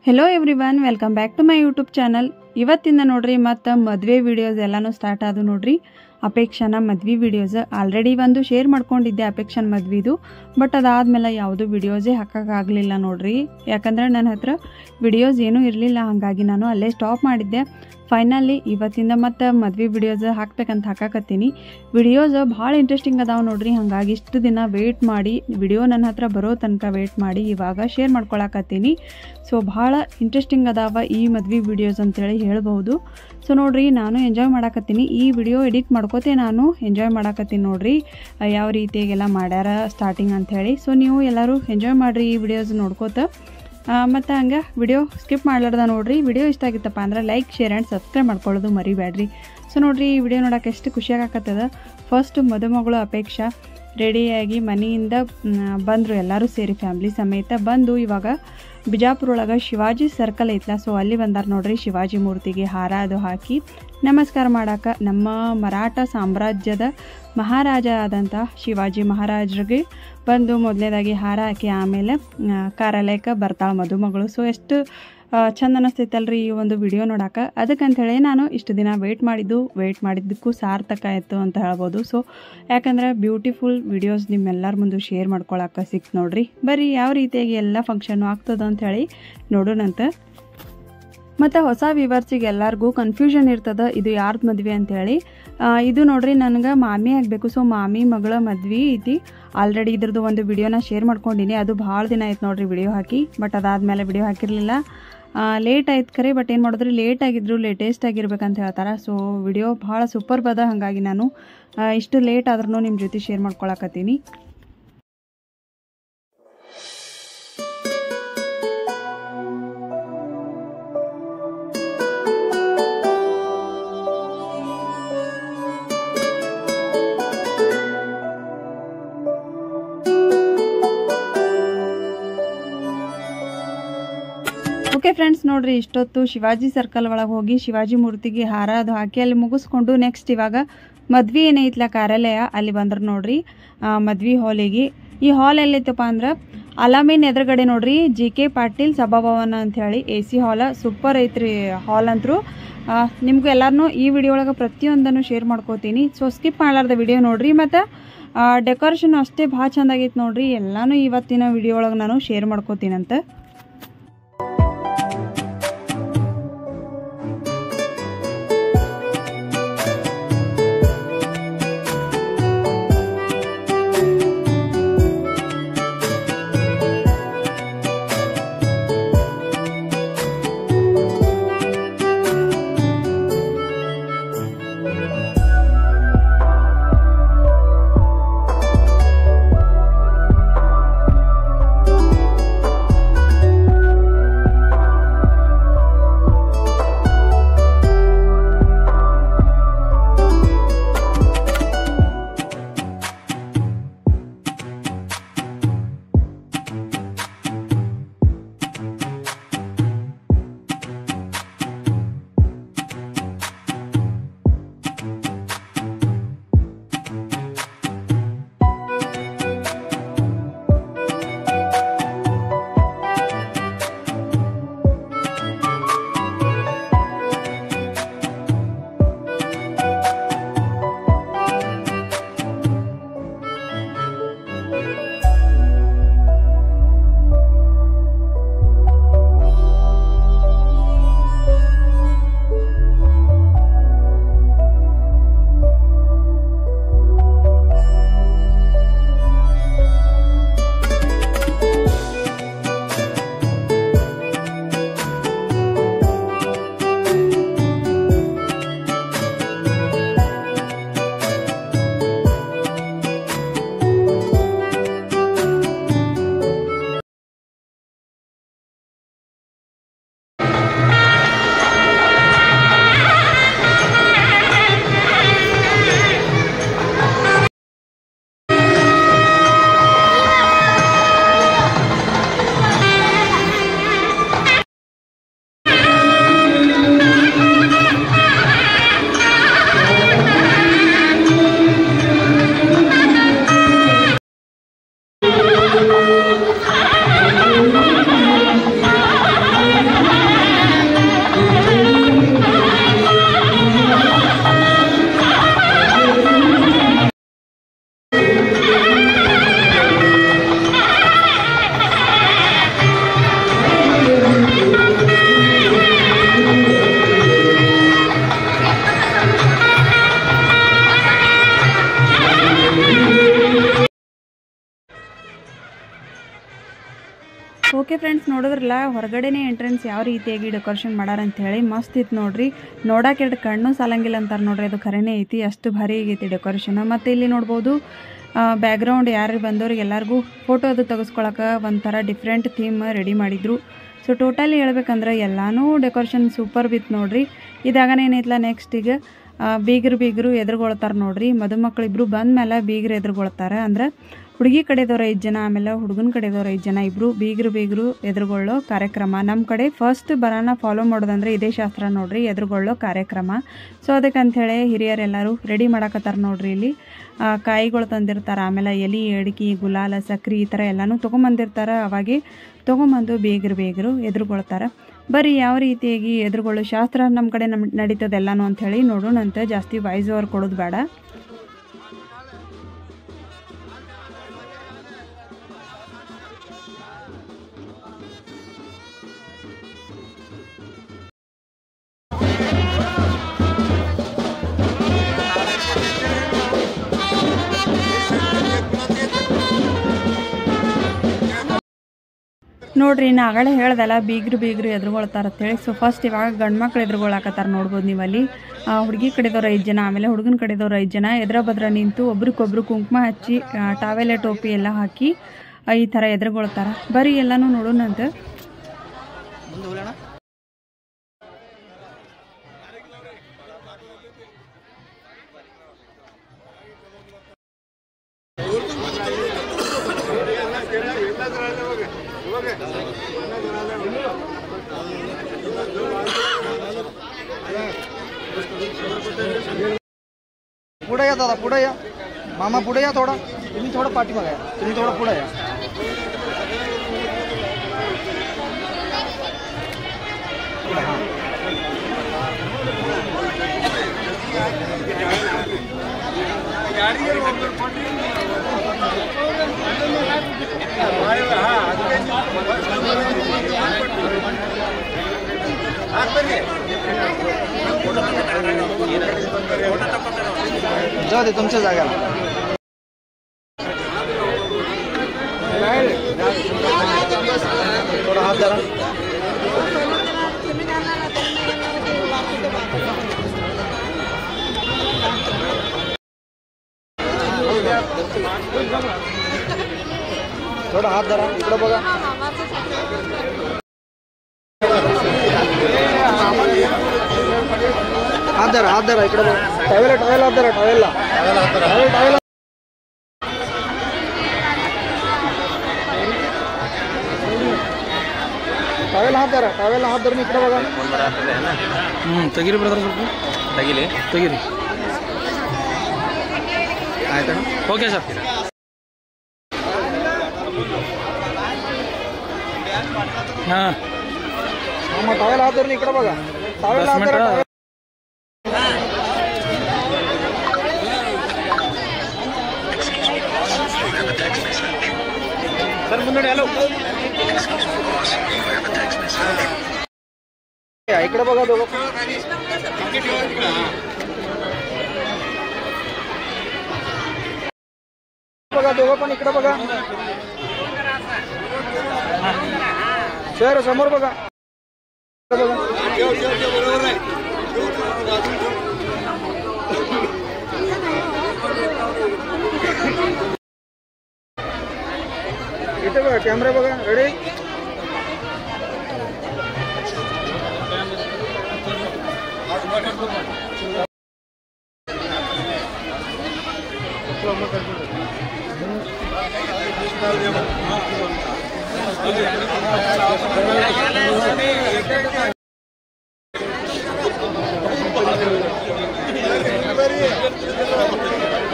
Hello everyone, welcome back to my YouTube channel. ಇವತ್ತಿಂದ ನೋಡ್ರಿ ಮತ್ತು ಮದುವೆ ವಿಡಿಯೋಸ್ ಎಲ್ಲನೂ ಸ್ಟಾರ್ಟ್ ಆದವು ನೋಡ್ರಿ. ಅಪೇಕ್ಷಾನ ಮದ್ವೆ ವಿಡಿಯೋಸ್ ಆಲ್ರೆಡಿ ಒಂದು ಶೇರ್ ಮಾಡ್ಕೊಂಡಿದ್ದೆ ಅಪೇಕ್ಷನ್ ಮದ್ವಿದು. ಬಟ್ ಅದಾದಮೇಲೆ ಯಾವುದೂ ವಿಡಿಯೋಸೇ ಹಾಕೋಕ್ಕಾಗಲಿಲ್ಲ ನೋಡ್ರಿ. ಯಾಕಂದರೆ ನನ್ನ ಹತ್ರ ವಿಡಿಯೋಸ್ ಏನೂ ಇರಲಿಲ್ಲ, ಹಾಗಾಗಿ ನಾನು ಅಲ್ಲೇ ಸ್ಟಾಪ್ ಮಾಡಿದ್ದೆ. ಫೈನಲಿ ಇವತ್ತಿಂದ ಮತ್ತು ಮದ್ವೆ ವಿಡಿಯೋಸ್ ಹಾಕ್ಬೇಕಂತ ಹಾಕಾಕತ್ತೀನಿ. ವಿಡಿಯೋಸ್ ಭಾಳ ಇಂಟ್ರೆಸ್ಟಿಂಗ್ ಅದಾವೆ ನೋಡ್ರಿ. ಹಾಗಾಗಿ ಇಷ್ಟು ದಿನ ವೆಯ್ಟ್ ಮಾಡಿ ವಿಡಿಯೋ ನನ್ನ ಹತ್ರ ಬರೋ ತನಕ ವೆಯ್ಟ್ ಮಾಡಿ ಇವಾಗ ಶೇರ್ ಮಾಡ್ಕೊಳಕತ್ತೀನಿ. ಸೊ ಭಾಳ ಇಂಟ್ರೆಸ್ಟಿಂಗ್ ಅದಾವ ಈ ಮದ್ವೆ ವಿಡಿಯೋಸ್ ಅಂತೇಳಿ ಹೇಳ್ಬೋದು. ಸೊ ನೋಡ್ರಿ, ನಾನು ಎಂಜಾಯ್ ಮಾಡಾಕತ್ತೀನಿ. ಈ ವಿಡಿಯೋ ಎಡಿಟ್ ಮಾಡ್ಕೋತೆ ನಾನು ಎಂಜಾಯ್ ಮಾಡಾಕತ್ತೀನಿ ನೋಡ್ರಿ, ಯಾವ ರೀತಿಯಾಗೆಲ್ಲ ಮಾಡ್ಯಾರ ಸ್ಟಾರ್ಟಿಂಗ್ ಅಂಥೇಳಿ. ಸೊ ನೀವು ಎಲ್ಲರೂ ಎಂಜಾಯ್ ಮಾಡಿರಿ ಈ ವಿಡಿಯೋಸ್ ನೋಡ್ಕೋತ. ಮತ್ತು ಹಂಗೆ ವಿಡಿಯೋ ಸ್ಕಿಪ್ ಮಾಡ್ಲಾರ್ದ ನೋಡ್ರಿ. ವಿಡಿಯೋ ಇಷ್ಟ ಆಗಿತ್ತಪ್ಪ ಅಂದ್ರೆ ಲೈಕ್, ಶೇರ್ ಆ್ಯಂಡ್ ಸಬ್ಸ್ಕ್ರೈಬ್ ಮಾಡ್ಕೊಳ್ಳೋದು ಮರಿಬೇಡ್ರಿ. ಸೊ ನೋಡ್ರಿ, ಈ ವಿಡಿಯೋ ನೋಡೋಕೆ ಎಷ್ಟು ಖುಷಿಯಾಗತ್ತದ. ಫಸ್ಟ್ ಮದುಮಗಳು ಅಪೇಕ್ಷಾ ರೆಡಿಯಾಗಿ ಮನೆಯಿಂದ ಬಂದರು, ಎಲ್ಲರೂ ಸೇರಿ ಫ್ಯಾಮ್ಲಿ ಸಮೇತ ಬಂದು ಇವಾಗ ಬಿಜಾಪುರ ಒಳಗೆ ಶಿವಾಜಿ ಸರ್ಕಲ್ ಐತ್ಲ, ಸೊ ಅಲ್ಲಿ ಬಂದಾರ ನೋಡ್ರಿ. ಶಿವಾಜಿ ಮೂರ್ತಿಗೆ ಹಾರ ಅದು ಹಾಕಿ ನಮಸ್ಕಾರ ಮಾಡಕ್ಕೆ ನಮ್ಮ ಮರಾಠ ಸಾಮ್ರಾಜ್ಯದ ಮಹಾರಾಜ ಆದಂಥ ಶಿವಾಜಿ ಮಹಾರಾಜರಿಗೆ ಬಂದು ಮೊದಲನೇದಾಗಿ ಹಾರ ಹಾಕಿ ಆಮೇಲೆ ಕಾರ್ಯಾಲಯಕ್ಕೆ ಬರ್ತಾಳೆ ಮದುಮಗಳು. ಸೊ ಎಷ್ಟು ಚಂದ ಅನ್ನಿಸ್ತೈತಲ್ರಿ ಈ ಒಂದು ವಿಡಿಯೋ ನೋಡೋಕೆ. ಅದಕ್ಕಂಥೇಳಿ ನಾನು ಇಷ್ಟು ದಿನ ವೆಯ್ಟ್ ಮಾಡಿದ್ದಕ್ಕೂ ಸಾರ್ಥಕ ಆಯಿತು ಅಂತ ಹೇಳ್ಬೋದು. ಸೊ ಯಾಕಂದರೆ ಬ್ಯೂಟಿಫುಲ್ ವಿಡಿಯೋಸ್ ನಿಮ್ಮೆಲ್ಲರ ಮುಂದೆ ಶೇರ್ ಮಾಡ್ಕೊಳಕ್ಕೆ ಸಿಕ್ತು ನೋಡ್ರಿ. ಬರೀ ಯಾವ ರೀತಿಯಾಗಿ ಎಲ್ಲ ಫಂಕ್ಷನ್ನು ಆಗ್ತದೆ ಅಂಥೇಳಿ ನೋಡೋಣಂತ. ಮತ್ತು ಹೊಸ ವ್ಯೂವರ್ಸಿಗೆ ಎಲ್ಲರಿಗೂ ಕನ್ಫ್ಯೂಷನ್ ಇರ್ತದೆ ಇದು ಯಾರ್ದು ಮದುವೆ ಅಂಥೇಳಿ. ಇದು ನೋಡ್ರಿ, ನನಗೆ ಮಾಮಿ ಆಗಬೇಕು. ಸೊ ಮಾಮಿ ಮಗಳ ಮದ್ವೆ ಐತಿ. ಆಲ್ರೆಡಿ ಇದ್ರದ್ದು ಒಂದು ವಿಡಿಯೋನ ಶೇರ್ ಮಾಡ್ಕೊಂಡಿನಿ. ಅದು ಭಾಳ ದಿನ ಆಯ್ತು ನೋಡ್ರಿ ವಿಡಿಯೋ ಹಾಕಿ. ಬಟ್ ಅದಾದಮೇಲೆ ವಿಡಿಯೋ ಹಾಕಿರಲಿಲ್ಲ, ಲೇಟ್ ಆಯ್ತು ಖರೆ. ಬಟ್ ಏನು ಮಾಡಿದ್ರಿ, ಲೇಟ್ ಆಗಿದ್ರು ಲೇಟೆಸ್ಟ್ ಆಗಿರ್ಬೇಕಂತ ಹೇಳ್ತಾರೆ. ಸೊ ವಿಡಿಯೋ ಭಾಳ ಸೂಪರ್ ಬದ, ಹಾಗಾಗಿ ನಾನು ಇಷ್ಟು ಲೇಟ್ ಆದ್ರೂ ನಿಮ್ಮ ಜೊತೆ ಶೇರ್ ಮಾಡ್ಕೊಳಕತ್ತೀನಿ. ಓಕೆ ಫ್ರೆಂಡ್ಸ್, ನೋಡ್ರಿ ಇಷ್ಟೊತ್ತು ಶಿವಾಜಿ ಸರ್ಕಲ್ ಒಳಗೆ ಹೋಗಿ ಶಿವಾಜಿ ಮೂರ್ತಿಗೆ ಹಾರ ಅದು ಹಾಕಿ ಅಲ್ಲಿ ಮುಗಿಸ್ಕೊಂಡು ನೆಕ್ಸ್ಟ್ ಇವಾಗ ಮದ್ವೆ ಏನೈತ್ಲ ಕಾರ್ಯಾಲಯ ಅಲ್ಲಿ ಬಂದ್ರೆ ನೋಡ್ರಿ ಮದ್ವೆ ಹಾಲಿಗೆ. ಈ ಹಾಲ್ ಎಲ್ಲೈತಪ್ಪ ಅಂದ್ರೆ ಅಲಾಮೀನ್ ಎದುರುಗಡೆ ನೋಡ್ರಿ JK ಪಾಟೀಲ್ ಸಭಾಭವನ ಅಂಥೇಳಿ AC ಹಾಲ್. ಸೂಪರ್ ಐತ್ರಿ ಹಾಲ್ ಅಂತರೂ. ನಿಮ್ಗೆ ಎಲ್ಲರೂ ಈ ವಿಡಿಯೋ ಒಳಗೆ ಪ್ರತಿಯೊಂದನ್ನು ಶೇರ್ ಮಾಡ್ಕೋತೀನಿ. ಸೊ ಸ್ಕಿಪ್ ಮಾಡಲಾರ್ದ ವಿಡಿಯೋ ನೋಡ್ರಿ. ಮತ್ತು ಡೆಕೋರೇಷನ್ ಅಷ್ಟೇ ಭಾಳ ಚೆಂದಾಗೈತೆ ನೋಡ್ರಿ. ಎಲ್ಲನೂ ಇವತ್ತಿನ ವಿಡಿಯೋ ಒಳಗೆ ನಾನು ಶೇರ್ ಮಾಡ್ಕೋತೀನಂತ. ಓಕೆ ಫ್ರೆಂಡ್ಸ್, ನೋಡಿದ್ರಲ್ಲ ಹೊರಗಡೆನೇ ಎಂಟ್ರೆನ್ಸ್ ಯಾವ ರೀತಿಯಾಗಿ ಡೆಕೋರೇಷನ್ ಮಾಡ್ಯಾರ ಅಂತ ಹೇಳಿ ಮಸ್ತ್ ಇತ್ತು ನೋಡ್ರಿ. ನೋಡಕ್ಕೆ ಎರಡು ಕಣ್ಣು ಸಾಲಂಗಿಲ್ಲ ಅಂತಾರೆ ನೋಡ್ರಿ, ಅದು ಖರೇನೇ ಐತಿ, ಅಷ್ಟು ಭಾರಿ ಆಗೈತಿ ಡೆಕೋರೇಷನ್. ಮತ್ತು ಇಲ್ಲಿ ನೋಡ್ಬೋದು ಬ್ಯಾಕ್ಗ್ರೌಂಡ್ ಯಾರು ಬಂದವ್ರಿಗೆ ಎಲ್ಲರಿಗೂ ಫೋಟೋ ಅದು ತೆಗೆಸ್ಕೊಳಕ್ಕೆ ಒಂಥರ ಡಿಫ್ರೆಂಟ್ ಥೀಮ್ ರೆಡಿ ಮಾಡಿದ್ರು. ಸೊ ಟೋಟಲಿ ಹೇಳ್ಬೇಕಂದ್ರೆ ಎಲ್ಲನೂ ಡೆಕೋರೇಷನ್ ಸೂಪರ್ ಬಿತ್ತು ನೋಡ್ರಿ. ಇದಾಗನೇ ಏನೈತಲ್ಲ ನೆಕ್ಸ್ಟ್ ಈಗ ಬೀಗರು ಎದುರುಗೊಳ್ತಾರೆ ನೋಡ್ರಿ. ಮದುಮಕ್ಕಳಿಬ್ರು ಬಂದ ಮೇಲೆ ಬೀಗರು ಎದುರುಗೊಳ್ತಾರೆ. ಅಂದ್ರೆ ಹುಡುಗಿ ಕಡೆದವ್ರು 5 ಜನ, ಆಮೇಲೆ ಹುಡುಗನ ಕಡೆದವ್ರು 5 ಜನ, ಇಬ್ಬರು ಬೀಗರು ಎದುರುಗೊಳ್ಳೋ ಕಾರ್ಯಕ್ರಮ. ನಮ್ಮ ಕಡೆ ಫಸ್ಟ್ ಬರಾನ ಫಾಲೋ ಮಾಡೋದಂದ್ರೆ ಇದೇ ಶಾಸ್ತ್ರ ನೋಡ್ರಿ, ಎದುರುಗೊಳ್ಳೋ ಕಾರ್ಯಕ್ರಮ. ಸೊ ಅದಕ್ಕಂಥೇಳಿ ಹಿರಿಯರೆಲ್ಲರೂ ರೆಡಿ ಮಾಡಕತ್ತಾರೆ ನೋಡ್ರಿ. ಇಲ್ಲಿ ಕಾಯಿಗಳು ತಂದಿರ್ತಾರೆ, ಆಮೇಲೆ ಎಲೆ, ಅಡಿಕೆ, ಗುಲಾಲ, ಸಕ್ರೆ ಈ ಥರ ಎಲ್ಲನೂ ತೊಗೊಂಬಂದಿರ್ತಾರೆ. ಅವಾಗೆ ತೊಗೊಂಬಂದು ಬೀಗರು ಎದುರುಗೊಳ್ತಾರೆ. ಬರೀ ಯಾವ ರೀತಿಯಾಗಿ ಎದುರುಗೊಳ್ಳೋ ಶಾಸ್ತ್ರ ನಮ್ಮ ಕಡೆ ನಡೀತದೆಲ್ಲನೂ ಅಂಥೇಳಿ ನೋಡೋಣಂತೆ. ಜಾಸ್ತಿ ವಾಯ್ಸ್ ಓವರ್ ಕೊಡೋದು ಬೇಡ. ನೋಡ್ರಿ, ನಾ ಆಗಲೇ ಹೇಳ್ದಲ್ಲ ಬೀಗರು ಎದುರುಗೊಳ್ತಾರೆ ಅಂತೇಳಿ. ಸೊ ಫಸ್ಟ್ ಇವಾಗ ಗಂಡು ಮಕ್ಳು ಎದುರುಗೊಳಕತ್ತಾರೆ ನೋಡ್ಬೋದು ನೀವಲ್ಲಿ. ಹುಡುಗಿ ಕಡೆದವ್ರು 5 ಜನ, ಆಮೇಲೆ ಹುಡುಗನ ಕಡೆದವ್ರು 5 ಜನ ಎದುರ ಬದ್ರ ನಿಂತು ಒಬ್ರಿಗೊಬ್ರು ಕುಂಕುಮ ಹಚ್ಚಿ ಟಾವೆಲೆ ಟೋಪಿ ಎಲ್ಲ ಹಾಕಿ ಈ ಥರ ಎದುರುಗೊಳ್ತಾರೆ. ಬರೀ ಎಲ್ಲನೂ ನೋಡೋಣಂತ. पुढे या दादा, पुढे या मामा, पुढे या थोडा. तुम्ही थोडं पाठीमागे या, तुम्ही थोडं पुढे या. जाऊ दे तुमच्या जागेला. थोडा हात धरा. थोडा हात धरा, इकडे बघा. हात धरा इकडे बघा. टावेल हात धरा, टावेलला टावेल हात धरून इकडे बघा. ತೆಗಿರಿ ಬ್ರದರ್, ಸ್ವಲ್ಪ ತೆಗಿರಿ. ಆಯ್ತಾ? Okay sir. हां मामा, टावेल हात धरून इकडे बघा. टावेल हात धरा. सर मुंदडे हॅलो, इकडे बघा दोघं. बघा दोघं पण इकडे बघा. सर समोर बघा. इथे बघा, कॅमेरा बघा. रेडी?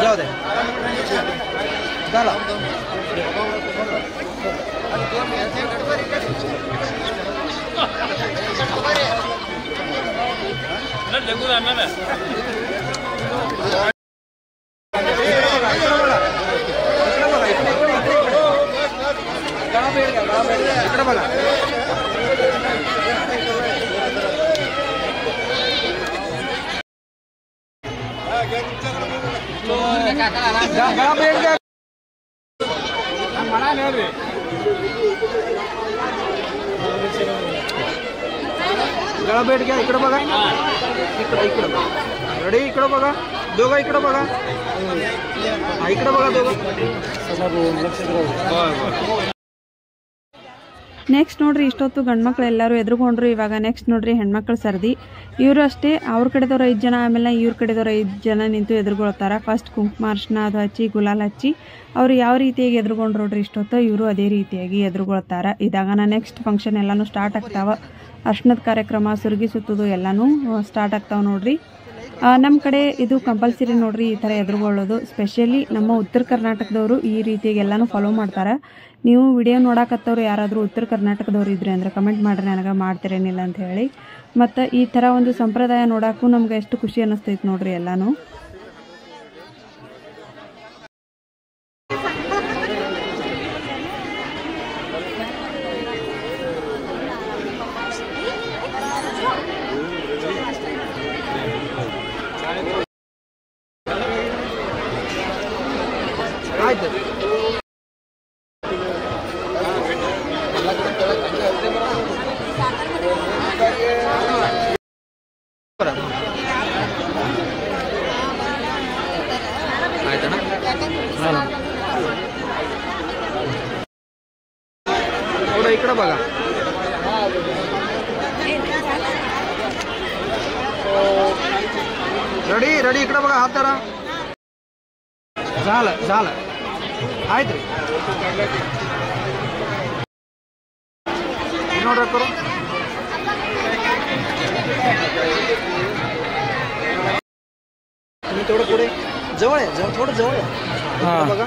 जाऊ दे चला. इकडे बघा. गळा बेड गळा बैठ गया. इकडे बघा. इकडे बघा. रेडी. इकडे बघा. दोघं इकडे बघा. इकडे बघा दोघं. ನೆಕ್ಸ್ಟ್ ನೋಡ್ರಿ ಇಷ್ಟೊತ್ತು ಗಂಡ್ಮಕ್ಳು ಎಲ್ಲರೂ ಎದುರುಗೊಂಡ್ರು. ಇವಾಗ ನೆಕ್ಸ್ಟ್ ನೋಡ್ರಿ ಹೆಣ್ಮಕ್ಳು ಸರ್ದಿ. ಇವರು ಅಷ್ಟೇ ಅವ್ರ ಕಡೆದವ್ರು 5 ಜನ, ಆಮೇಲೆ ಇವ್ರ ಕಡೆದವ್ರು 5 ಜನ ನಿಂತು ಎದುರುಗೊಳ್ತಾರೆ. ಫಸ್ಟ್ ಕುಂಕುಮ ಅರ್ಶಿನ ಅದು ಹಚ್ಚಿ ಗುಲಾಲ್ ಹಚ್ಚಿ ಅವ್ರು ಯಾವ ರೀತಿಯಾಗಿ ಎದುರುಗೊಂಡ್ರು ನೋಡ್ರಿ ಇಷ್ಟೊತ್ತು ಇವರು ಅದೇ ರೀತಿಯಾಗಿ ಎದುರುಗೊಳ್ತಾರೆ. ಇದಾಗನ ನೆಕ್ಸ್ಟ್ ಫಂಕ್ಷನ್ ಎಲ್ಲನೂ ಸ್ಟಾರ್ಟ್ ಆಗ್ತಾವ. ಅರ್ಶಿನದ ಕಾರ್ಯಕ್ರಮ, ಸುರುಗಿ ಸುತ್ತೋದು ಎಲ್ಲನೂ ಸ್ಟಾರ್ಟ್ ಆಗ್ತಾವ ನೋಡ್ರಿ. ನಮ್ಮ ಕಡೆ ಇದು ಕಂಪಲ್ಸರಿ ನೋಡ್ರಿ ಈ ಥರ ಎದುರುಗೊಳ್ಳೋದು. ಸ್ಪೆಷಲಿ ನಮ್ಮ ಉತ್ತರ ಕರ್ನಾಟಕದವರು ಈ ರೀತಿಯಾಗಿ ಎಲ್ಲನೂ ಫಾಲೋ ಮಾಡ್ತಾರೆ. ನೀವು ವಿಡಿಯೋ ನೋಡಕತ್ತವ್ರು ಯಾರಾದರೂ ಉತ್ತರ ಕರ್ನಾಟಕದವ್ರು ಇದ್ರೆ ಅಂದರೆ ಕಮೆಂಟ್ ಮಾಡಿರಿ, ನನಗೆ ಮಾಡ್ತಿರೇನಿಲ್ಲ ಅಂತ ಹೇಳಿ. ಮತ್ತು ಈ ಥರ ಒಂದು ಸಂಪ್ರದಾಯ ನೋಡೋಕ್ಕೂ ನಮ್ಗೆ ಎಷ್ಟು ಖುಷಿ ಅನ್ನಿಸ್ತೈತೆ ನೋಡ್ರಿ ಎಲ್ಲನೂ. ಆಯ್ತು. ಆಯ್ತಣ್ಣ. थोडं इकडं बघा. Ready ready. इकडं बघा. हात धरा. झालं झालं. ಆಯ್ತು ರೀ. ನೋಡ್ರಿ ಕರು. तुम्ही थोडं पुढे जवळ आहे. थोडं जवळ आहे. बघा.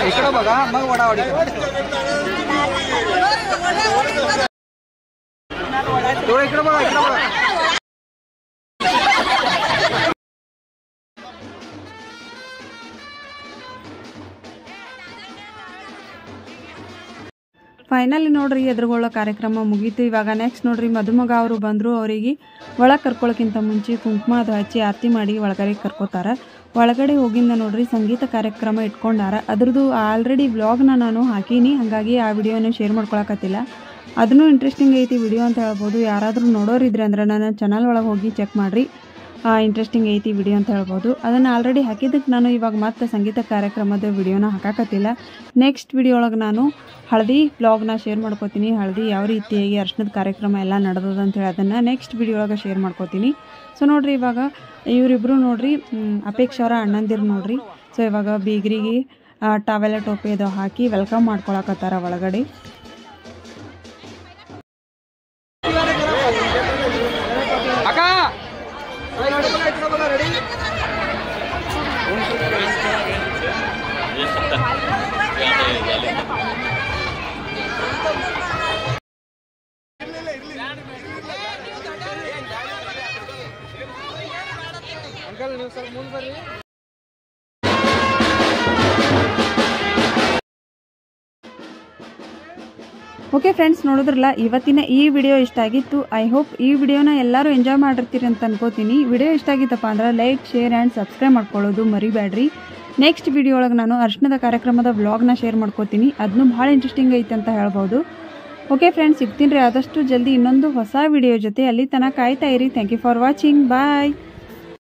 इकडं बघा. मग वडावडी. थोडं इकडं बघा. इकडं बघा. ಫೈನಲಿ ನೋಡ್ರಿ ಎದುರುಗೊಳ್ಳೋ ಕಾರ್ಯಕ್ರಮ ಮುಗೀತು. ಇವಾಗ ನೆಕ್ಸ್ಟ್ ನೋಡ್ರಿ ಮದುಮಗ ಅವರು ಬಂದರು. ಅವರಿಗೆ ಒಳಗೆ ಕರ್ಕೊಳ್ಳೋಕ್ಕಿಂತ ಮುಂಚೆ ಕುಂಕುಮ ಅದು ಹಚ್ಚಿ ಆರತಿ ಮಾಡಿ ಒಳಗಡೆ ಕರ್ಕೋತಾರೆ. ಒಳಗಡೆ ಹೋಗಿಂದ ನೋಡ್ರಿ ಸಂಗೀತ ಕಾರ್ಯಕ್ರಮ ಇಟ್ಕೊಂಡಾರ. ಅದ್ರದ್ದು ಆಲ್ರೆಡಿ ವ್ಲಾಗ್ನ ನಾನು ಹಾಕೀನಿ, ಹಾಗಾಗಿ ಆ ವಿಡಿಯೋನ ಶೇರ್ ಮಾಡ್ಕೊಳಕತ್ತಿಲ್ಲ. ಅದನ್ನು ಇಂಟ್ರೆಸ್ಟಿಂಗ್ ಐತಿ ವಿಡಿಯೋ ಅಂತ ಹೇಳ್ಬೋದು. ಯಾರಾದರೂ ನೋಡೋರಿದ್ರೆ ಅಂದ್ರೆ ನನ್ನ ಚಾನಲ್ ಒಳಗೆ ಹೋಗಿ ಚೆಕ್ ಮಾಡಿರಿ, ಇಂಟ್ರೆಸ್ಟಿಂಗ್ ಐತಿ ವಿಡಿಯೋ ಅಂತ ಹೇಳ್ಬೋದು. ಅದನ್ನು ಆಲ್ರೆಡಿ ಹಾಕಿದ್ದಕ್ಕೆ ನಾನು ಇವಾಗ ಮತ್ತೆ ಸಂಗೀತ ಕಾರ್ಯಕ್ರಮದ ವಿಡಿಯೋನ ಹಾಕಾಕತ್ತಿಲ್ಲ. ನೆಕ್ಸ್ಟ್ ವಿಡಿಯೋ ಒಳಗೆ ನಾನು ಹಳದಿ ವ್ಲಾಗ್ನ ಶೇರ್ ಮಾಡ್ಕೋತೀನಿ. ಹಳದಿ ಯಾವ ರೀತಿಯಾಗಿ ಅರ್ಶಿನದ ಕಾರ್ಯಕ್ರಮ ಎಲ್ಲ ನಡೆದದ ಅಂತೇಳಿ ಅದನ್ನು ನೆಕ್ಸ್ಟ್ ವಿಡಿಯೋ ಒಳಗೆ ಶೇರ್ ಮಾಡ್ಕೋತೀನಿ. ಸೊ ನೋಡಿರಿ ಇವಾಗ ಇವರಿಬ್ಬರು ನೋಡಿರಿ ಅಪೇಕ್ಷ ಅವರ ಅಣ್ಣಂದಿರು ನೋಡಿರಿ. ಸೊ ಇವಾಗ ಬೀಗರಿಗೆ ಟಾವೆಲ ಟೋಪಿ ಅದು ಹಾಕಿ ವೆಲ್ಕಮ್ ಮಾಡ್ಕೊಳಕತ್ತಾರ ಒಳಗಡೆ. ಓಕೆ ಫ್ರೆಂಡ್ಸ್, ನೋಡಿದ್ರಲ್ಲ ಇವತ್ತಿನ ಈ ವಿಡಿಯೋ ಇಷ್ಟ ಆಗಿತ್ತು. ಐ ಹೋಪ್ ಈ ವಿಡಿಯೋನ ಎಲ್ಲರೂ ಎಂಜಾಯ್ ಮಾಡಿರ್ತೀರಿ ಅಂತ ಅನ್ಕೋತೀನಿ. ವಿಡಿಯೋ ಇಷ್ಟ ಆಗಿತ್ತಪ್ಪ ಅಂದ್ರೆ ಲೈಕ್, ಶೇರ್ ಆ್ಯಂಡ್ ಸಬ್ಸ್ಕ್ರೈಬ್ ಮಾಡ್ಕೊಳ್ಳೋದು ಮರಿಬೇಡ್ರಿ. ನೆಕ್ಸ್ಟ್ ವಿಡಿಯೋ ಒಳಗೆ ನಾನು ಅರ್ಶಿನದ ಕಾರ್ಯಕ್ರಮದ ವ್ಲಾಗ್ನ ಶೇರ್ ಮಾಡ್ಕೋತೀನಿ. ಅದನ್ನು ಭಾಳ ಇಂಟ್ರೆಸ್ಟಿಂಗ್ ಐತೆ ಅಂತ ಹೇಳ್ಬೋದು. ಓಕೆ ಫ್ರೆಂಡ್ಸ್, ಸಿಗ್ತೀನಿ ರೀ ಆದಷ್ಟು ಜಲ್ದಿ ಇನ್ನೊಂದು ಹೊಸ ವಿಡಿಯೋ ಜೊತೆ. ಅಲ್ಲಿ ತನಕ ಕಾಯ್ತಾ ಇರಿ. Thank you for watching. Bye.